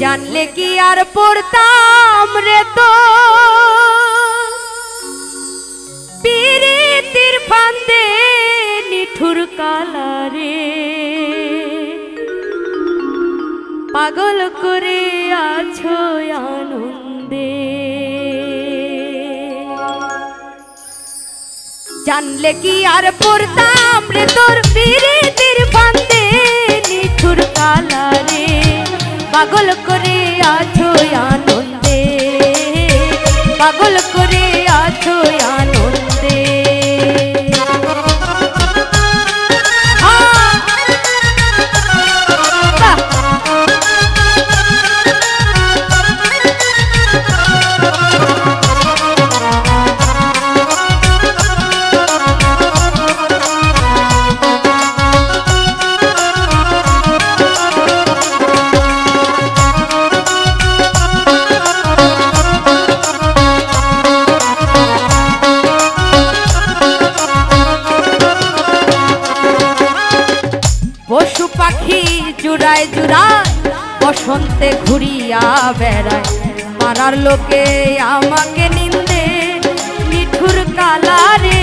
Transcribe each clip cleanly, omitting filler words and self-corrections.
জানলে কি আর পড়তাম রে তো পীড়িতের ফান্দে নিঠুর কালারে পাগল করে আছো আনন্দে। জানলে কি আর পড়তাম রে তোর পীড়িতের ফান্দে নিঠুর কালারে পাগল করে আছো আনন্দে, পাগল করে আছো আনন্দে। পশু পাখি জুড়ায় জুড়ায় বসন্তে ঘুরিয়া বেড়ায়, পাড়ার লোকে আমাকে নিন্দে নিঠুর কালারে।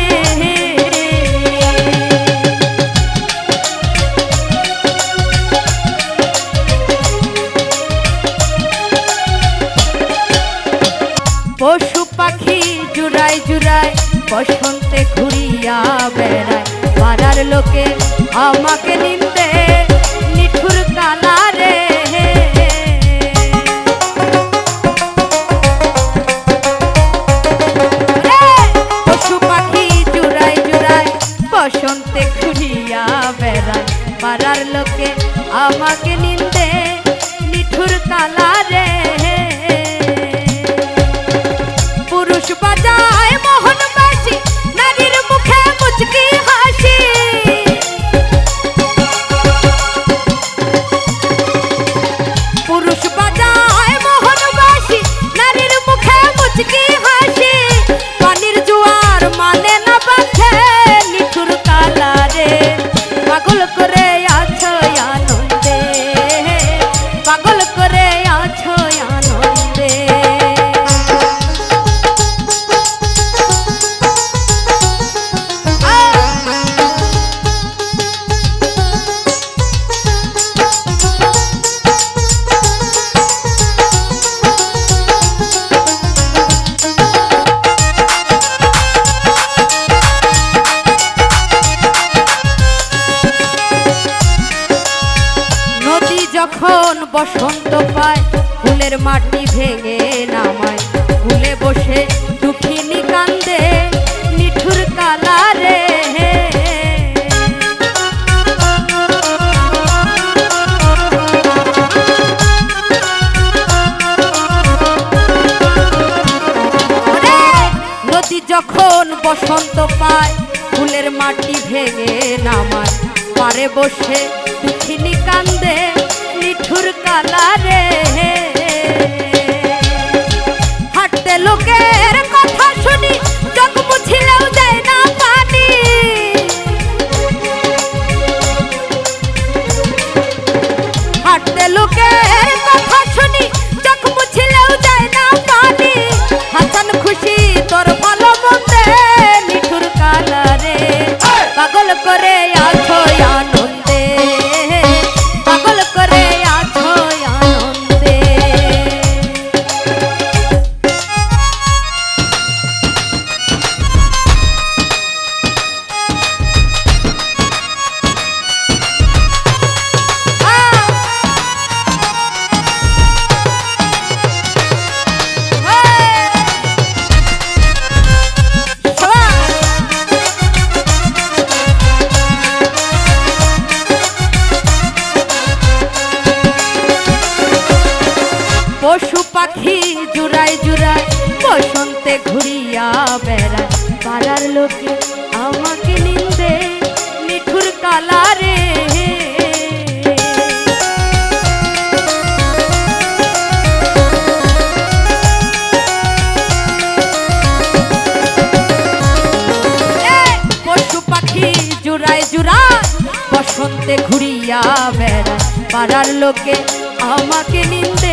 পশু পাখি জুড়ায় জুড়ায় বসন্তে ঘুরিয়া বেড়ায়, পাড়ার লোকে আমাকে নিন্দে নিঠুর কালারে। পশু পাখি জুড়ায় জুড়ায় বসন্তে ঘুরিয়া বেড়ায়, পাড়ার লোকে আমাকে নিন্দে নিঠুর কালারে। পুরুষ বাজায় মোহন বাসি, নারীর মুখে মুচকি হাসি। পুরুষ বাজায় মোহন বাসি, নারীর মুখে মুচকি হাসি। পানির জোয়ার মানে না বাঁধে নিঠুর কালারে, পাগল করে আছো আনন্দে, পাগল করে আছো আনন্দে। যখন বসন্ত পায় ফুলের মাটি ভেঙে নামায়, ফুলে বসে দুঃখিনী কান্দে নিঠুর কালারে। নদী যখন বসন্ত পায় ফুলের মাটি ভেঙে নামায়, পারে বসে দুঃখিনী কান্দে নিঠুর কালারে। হাঁটতে লোকের কথা শুনি চোখ মুছিলেও যায় না পানি। হাঁটতে লোকের কথা শুনি চোখ মুছিলেও যায় না পানি। হাসান খুশি তোর ভালো মন্দে নিঠুর কালারে, পাগল করে আছো আনন্দে, পাগল করে আছো আনন্দে। পশু পাখি জুড়ায় জুড়ায় বসন্তে ঘুরিয়া বেড়ায়, পাড়ার লোকে আমাকে নিন্দে নিঠুর কালারে। পশু পাখি জুড়ায় জুড়ায় বসন্তে ঘুরিয়া বেড়ায়, পাড়ার লোকে আমাকে নিন্দে